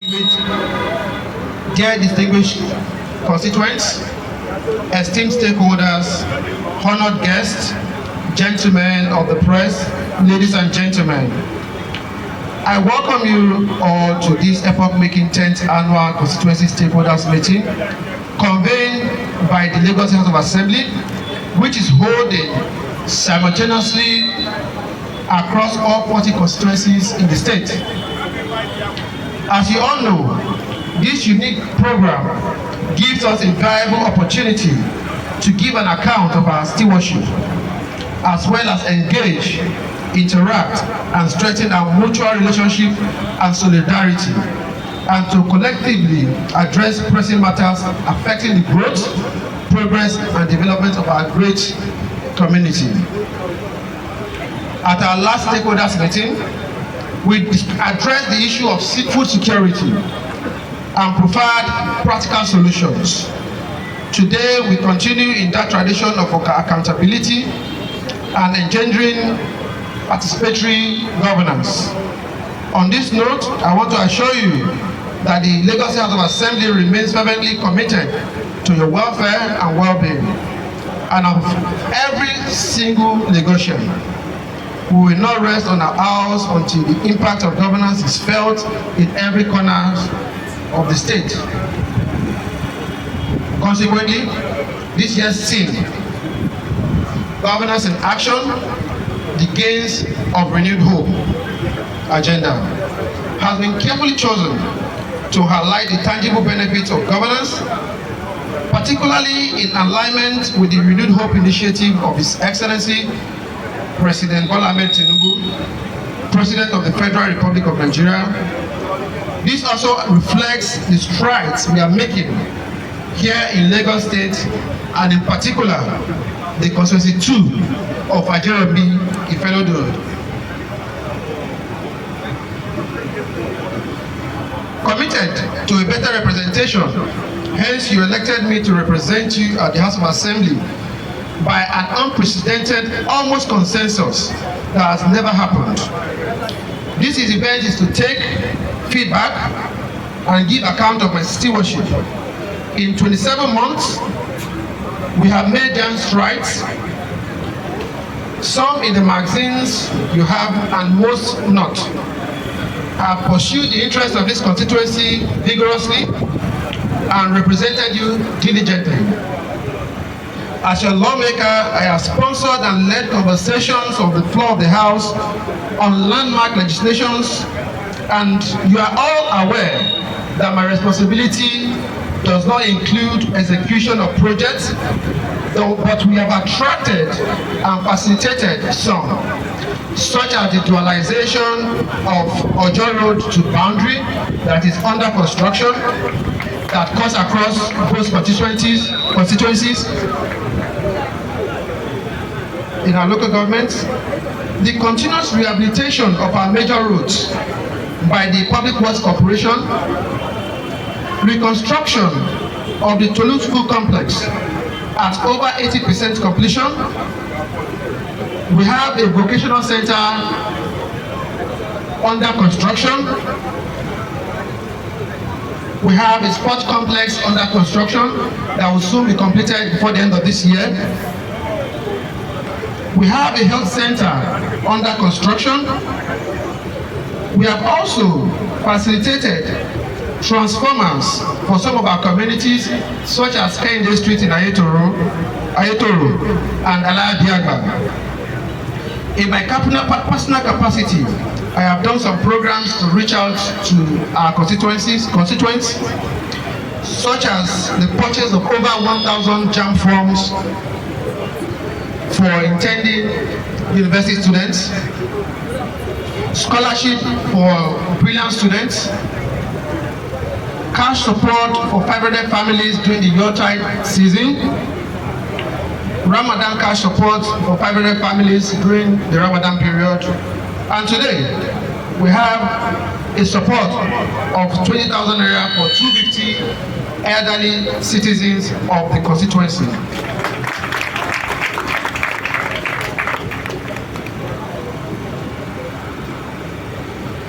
Dear distinguished constituents, esteemed stakeholders, honored guests, gentlemen of the press, ladies and gentlemen, I welcome you all to this epoch-making 10th annual Constituency Stakeholders Meeting convened by the Lagos House of Assembly, which is holding simultaneously across all 40 constituencies in the state. As you all know, this unique program gives us a valuable opportunity to give an account of our stewardship, as well as engage, interact, and strengthen our mutual relationship and solidarity, and to collectively address pressing matters affecting the growth, progress, and development of our great community. At our last stakeholders meeting, we addressed the issue of food security and provide practical solutions. Today, we continue in that tradition of accountability and engendering participatory governance. On this note, I want to assure you that the Lagos House of Assembly remains fervently committed to your welfare and well-being, and of every single Lagosian. We will not rest on our hours until the impact of governance is felt in every corner of the state. Consequently, this year's theme, Governance in Action, the Gains of Renewed Hope agenda, has been carefully chosen to highlight the tangible benefits of governance, particularly in alignment with the Renewed Hope initiative of His Excellency President Bola Ahmed Tinubu, President of the Federal Republic of Nigeria. This also reflects the strides we are making here in Lagos State, and in particular, the Constituency 2 of Ajeromi-Ifelodun. Committed to a better representation, hence you elected me to represent you at the House of Assembly by an unprecedented, almost consensus that has never happened. This event is to take feedback and give account of my stewardship. In 27 months, we have made giant strides, some in the magazines you have and most not. I have pursued the interests of this constituency vigorously and represented you diligently. As your lawmaker, I have sponsored and led conversations on the floor of the House on landmark legislations, and you are all aware that my responsibility does not include execution of projects, but we have attracted and facilitated some, such as the dualization of Ojo Road to Boundary that is under construction, that cuts across both constituencies in our local governments, the continuous rehabilitation of our major roads by the Public Works Corporation, reconstruction of the Tolu School Complex at over 80% completion. We have a vocational center under construction. We have a sports complex under construction that will soon be completed before the end of this year. We have a health center under construction. We have also facilitated transformers for some of our communities, such as Kende Street in Ayetoro and Alabiagba. In my personal capacity, I have done some programs to reach out to our constituents, such as the purchase of over 1,000 JAM forms for intending university students, scholarship for brilliant students, cash support for 500 families during the Yuletide season, Ramadan cash support for 500 families during the Ramadan period, and today we have a support of 20,000 naira for 250 elderly citizens of the constituency.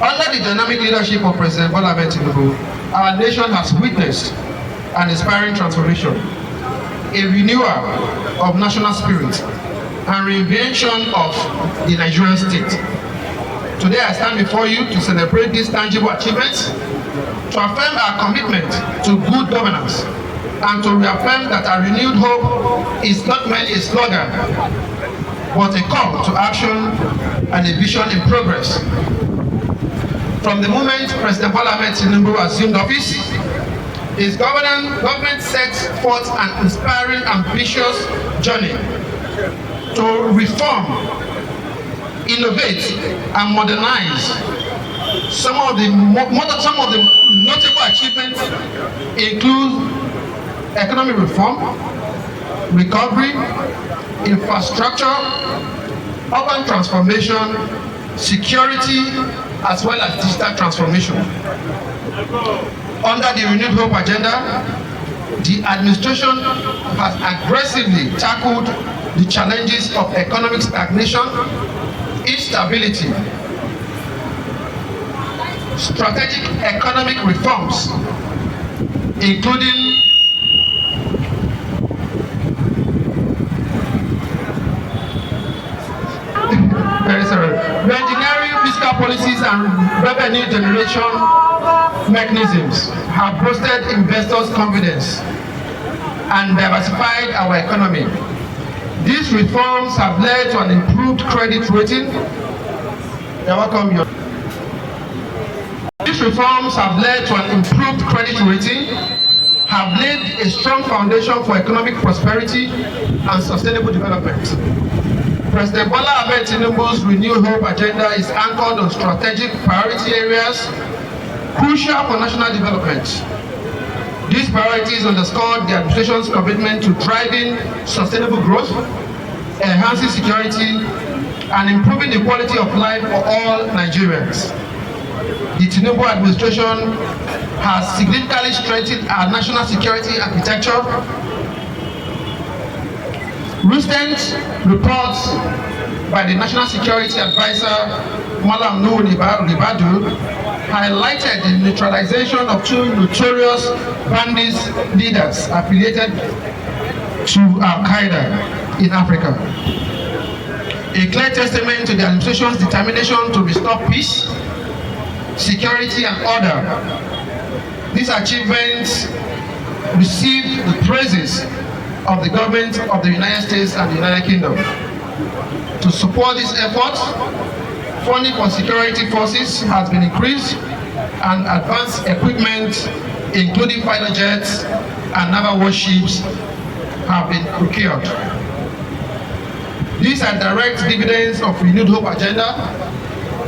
Under the dynamic leadership of President Bola Ahmed Tinubu, our nation has witnessed an inspiring transformation, a renewal of national spirit, and reinvention of the Nigerian state. Today I stand before you to celebrate these tangible achievements, to affirm our commitment to good governance, and to reaffirm that our renewed hope is not merely a slogan, but a call to action and a vision in progress. From the moment President Bola Ahmed Tinubu assumed office, his government set forth an inspiring, ambitious journey to reform, innovate, and modernize. Some of the notable achievements include economic reform, recovery, infrastructure, urban transformation, security, as well as digital transformation. Under the Renewed Hope agenda, the administration has aggressively tackled the challenges of economic stagnation, instability, strategic economic reforms, including re-engineering fiscal policies and revenue generation mechanisms have boosted investors' confidence and diversified our economy. These reforms have led to an improved credit rating. You're welcome. These reforms have led to an improved credit rating, have laid a strong foundation for economic prosperity and sustainable development. President Bola Ahmed Tinubu's Renewed Hope agenda is anchored on strategic priority areas crucial for national development. These priorities underscore the administration's commitment to driving sustainable growth, enhancing security, and improving the quality of life for all Nigerians. The Tinubu administration has significantly strengthened our national security architecture. Recent reports by the National Security Advisor, Malam Nuhu Ribadu, highlighted the neutralization of two notorious bandit leaders affiliated to Al-Qaeda in Africa. A clear testament to the administration's determination to restore peace, security, and order. These achievements received the praises of the government of the United States and the United Kingdom. To support these efforts, funding for security forces has been increased and advanced equipment, including fighter jets and naval warships, have been procured. These are direct dividends of Renewed Hope agenda.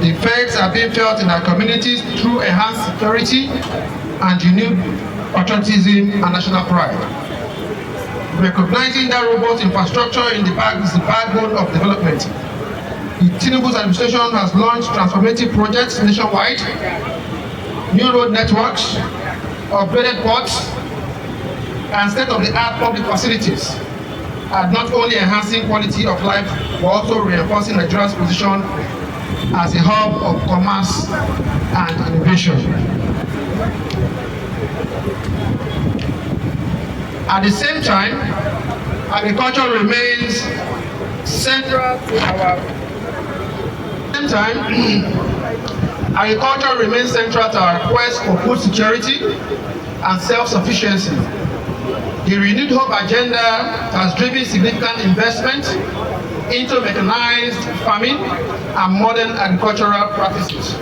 The effects are being felt in our communities through enhanced security and renewed patriotism and national pride. Recognizing that robust infrastructure is the backbone of development, the Tinubu's administration has launched transformative projects nationwide, new road networks, upgraded ports, and state-of-the-art public facilities are not only enhancing quality of life, but also reinforcing Nigeria's position as a hub of commerce and innovation. At the same time, agriculture remains central to our quest for food security and self-sufficiency. The Renewed Hope agenda has driven significant investment into mechanized farming and modern agricultural practices.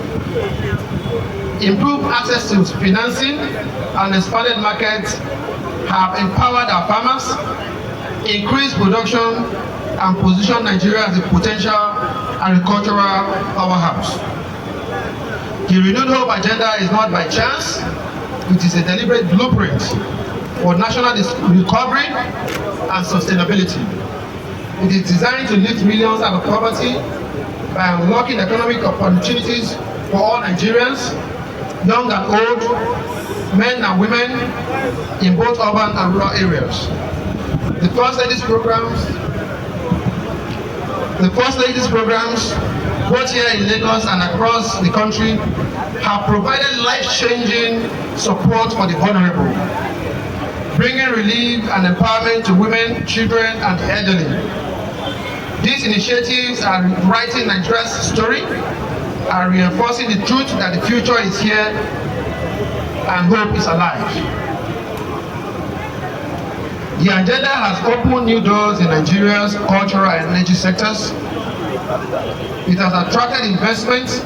Improved access to financing and expanded markets have empowered our farmers, increased production, and positioned Nigeria as a potential agricultural powerhouse. The Renewed Hope agenda is not by chance, it is a deliberate blueprint for national recovery and sustainability. It is designed to lift millions out of poverty by unlocking economic opportunities for all Nigerians, young and old, men and women, in both urban and rural areas. The First Ladies programs, both here in Lagos and across the country, have provided life-changing support for the vulnerable, bringing relief and empowerment to women, children, and the elderly. These initiatives are writing Nigeria's story and reinforcing the truth that the future is here and hope is alive. The agenda has opened new doors in Nigeria's cultural and energy sectors. It has attracted investments,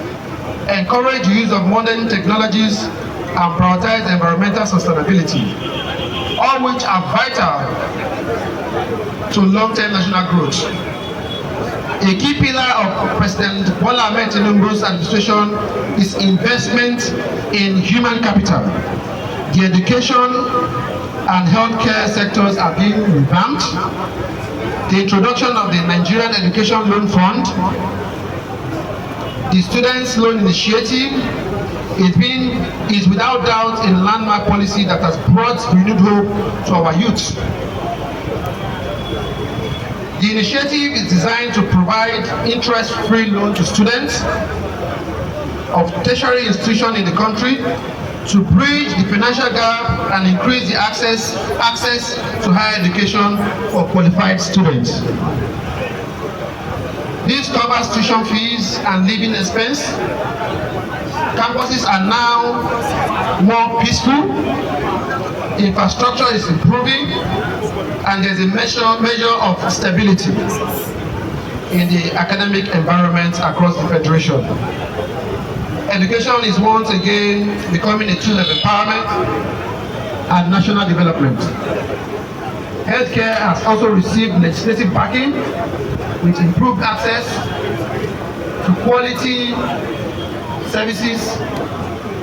encouraged the use of modern technologies, and prioritized environmental sustainability, all which are vital to long-term national growth. A key pillar of President Bola Ahmed Tinubu's administration is investment in human capital. The education and healthcare sectors are being revamped. The introduction of the Nigerian Education Loan Fund, the Students' Loan Initiative, is without doubt a landmark policy that has brought renewed hope to our youth. The initiative is designed to provide interest-free loans to students of tertiary institutions in the country to bridge the financial gap and increase the access to higher education for qualified students. This covers tuition fees and living expense. Campuses are now more peaceful, infrastructure is improving, and there's a measure of stability in the academic environment across the Federation. Education is once again becoming a tool of empowerment and national development. Healthcare has also received legislative backing, which improved access to quality services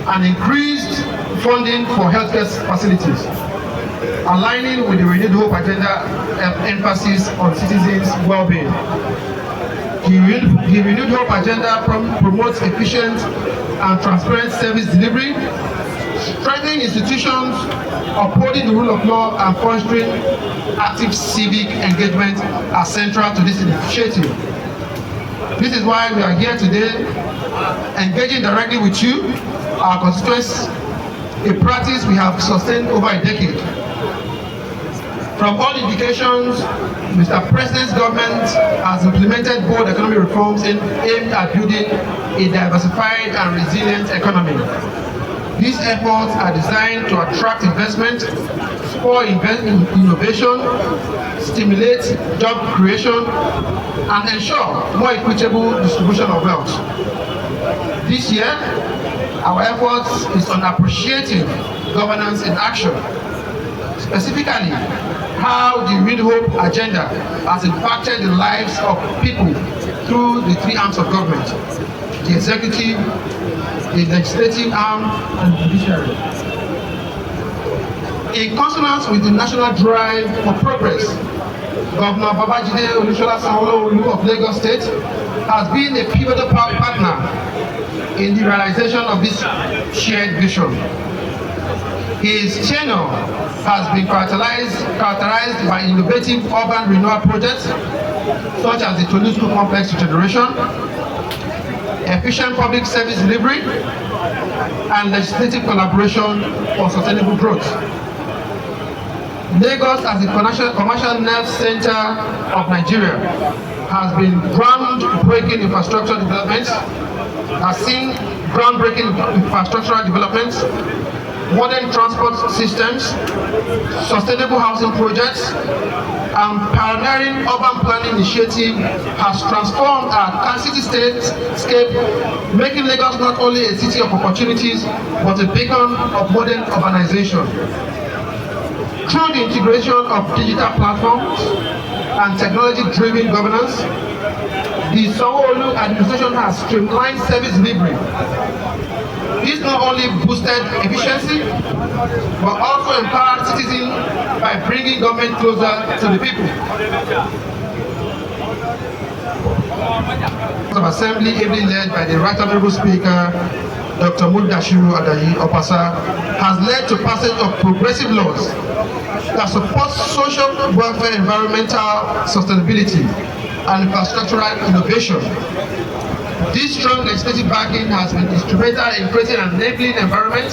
and increased funding for healthcare facilities, aligning with the renewed hope agenda emphasis on citizens' well-being. The renewed hope agenda promotes efficient and transparent service delivery, strengthening institutions, upholding the rule of law, and fostering active civic engagement are central to this initiative. This is why we are here today, engaging directly with you, our constituents, a practice we have sustained over a decade. From all indications, Mr. President's government has implemented bold economic reforms aimed at building a diversified and resilient economy. These efforts are designed to attract investment, spur innovation, stimulate job creation, and ensure more equitable distribution of wealth. This year, our efforts is on appreciating governance in action, specifically how the renewed hope agenda has impacted the lives of people through the three arms of government: the executive, the legislative arm, and the judiciary. In consonance with the national drive for progress, Governor Babajide Oluwa of Lagos State has been a pivotal partner in the realization of this shared vision. His tenure has been characterized by innovative urban renewal projects such as the Tolusko Complex Regeneration, efficient public service delivery, and legislative collaboration for sustainable growth. Lagos, as the commercial nerve center of Nigeria, has been groundbreaking infrastructure developments, has seen groundbreaking infrastructural developments, modern transport systems, sustainable housing projects, and pioneering urban planning initiative has transformed our city-scape, making Lagos not only a city of opportunities, but a beacon of modern urbanization. Through the integration of digital platforms and technology-driven governance, the Sanwo-Olu administration has streamlined service delivery. This not only boosted efficiency, but also empowered citizens by bringing government closer to the people. Of Assembly, ably led by the Right Honourable Speaker, Dr. Mudashiru Adayi Opasa, has led to passage of progressive laws that support social welfare, environmental sustainability, and infrastructural innovation. This strong legislative backing has been instrumental in creating an enabling environment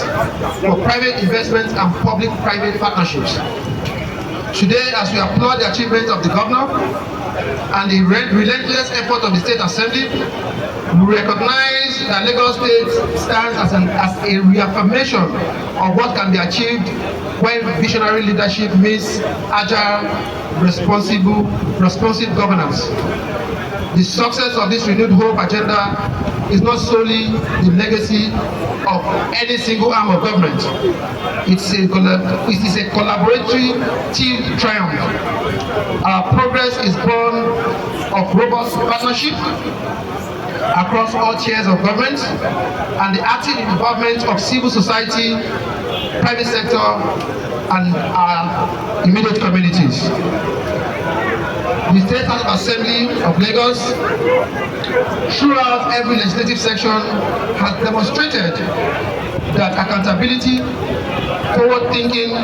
for private investment and public-private partnerships. Today, as we applaud the achievements of the governor and the relentless effort of the State Assembly, we recognize that Lagos State stands as a reaffirmation of what can be achieved when visionary leadership meets agile, responsive governance. The success of this renewed hope agenda is not solely the legacy of any single arm of government. It is a collaborative triumph. Our progress is born of robust partnership across all tiers of government and the active involvement of civil society, private sector, and our immediate communities. The State House of Assembly of Lagos, throughout every legislative section, has demonstrated that accountability, forward-thinking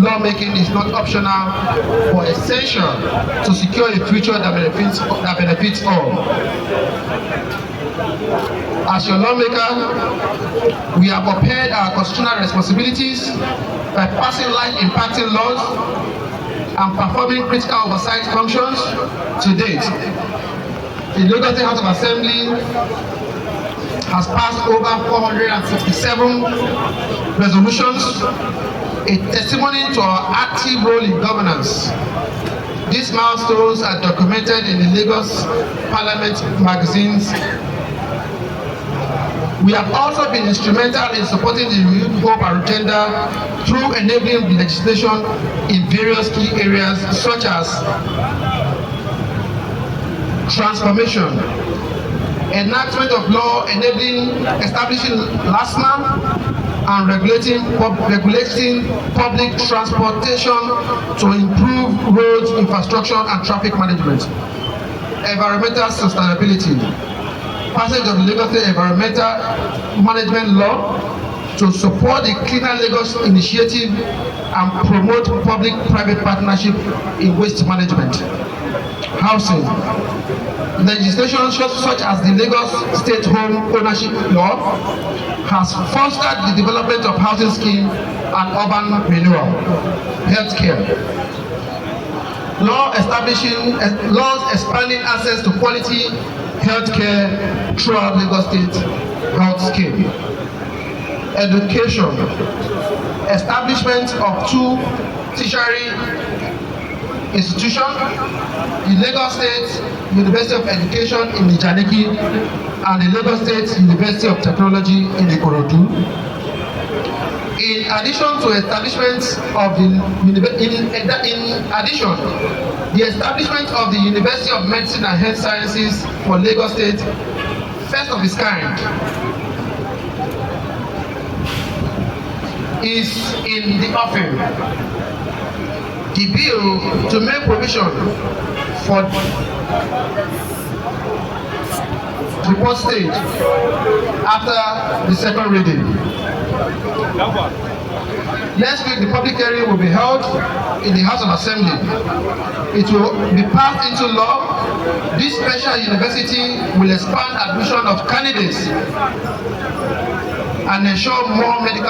lawmaking is not optional but essential to secure a future that benefits all. As your lawmaker, we have upheld our constitutional responsibilities by passing life-impacting laws and performing critical oversight functions to date. The Lagos State House of Assembly has passed over 467 resolutions, a testimony to our active role in governance. These milestones are documented in the Lagos Parliament magazines. We have also been instrumental in supporting the renewed hope agenda through enabling legislation in various key areas such as transformation, enactment of law enabling establishing LASMA, and regulating public transportation to improve roads, infrastructure, and traffic management, environmental sustainability, passage of the Lagos State Environmental Management Law to support the Cleaner Lagos initiative and promote public-private partnership in waste management. Housing. Legislation such as the Lagos State Home Ownership Law has fostered the development of housing scheme and urban renewal. Healthcare. Laws expanding access to quality healthcare throughout Lagos State healthscape. Education. Establishment of 2 tertiary institutions, the Lagos State University of Education in Ijaniki and the Lagos State University of Technology in Ikorodu. In addition to establishment of the establishment of the University of Medicine and Health Sciences for Lagos State, first of its kind, is in the offing. The bill to make provision for report stage after the second reading. Next week, the public hearing will be held in the House of Assembly. It will be passed into law. This special university will expand admission of candidates and ensure more medical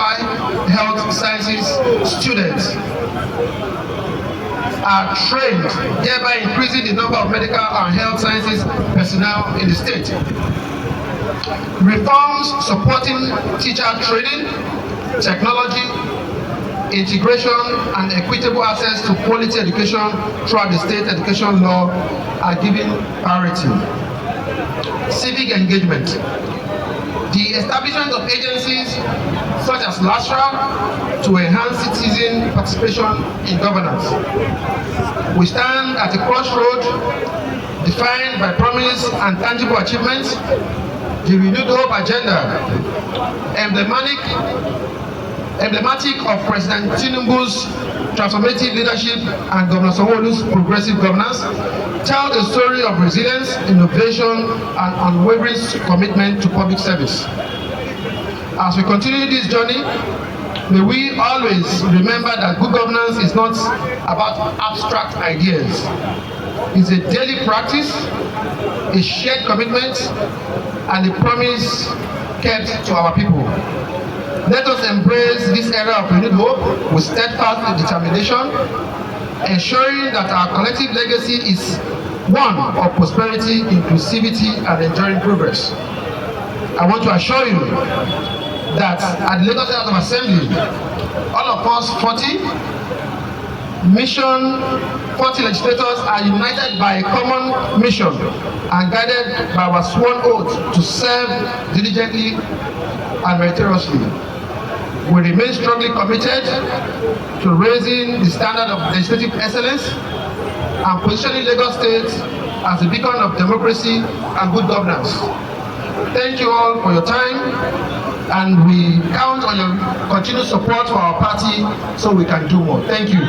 health sciences students are trained, thereby increasing the number of medical and health sciences personnel in the state. Reforms supporting teacher training, technology, integration, and equitable access to quality education throughout the state education law are given priority. Civic engagement. The establishment of agencies such as LASRA to enhance citizen participation in governance. We stand at a crossroad defined by promise and tangible achievements. The renewed hope agenda, emblematic of President Tinubu's transformative leadership and Governor Sanwo-Olu's progressive governance, tells a story of resilience, innovation, and unwavering commitment to public service. As we continue this journey, may we always remember that good governance is not about abstract ideas. It's a daily practice, a shared commitment, and the promise kept to our people. Let us embrace this era of renewed hope with steadfast determination, ensuring that our collective legacy is one of prosperity, inclusivity, and enduring progress. I want to assure you that at the Lagos House of Assembly, all of us 40 legislators are united by a common mission and guided by our sworn oath to serve diligently and meritoriously. We remain strongly committed to raising the standard of legislative excellence and positioning Lagos State as a beacon of democracy and good governance. Thank you all for your time, and we count on your continued support for our party so we can do more. Thank you.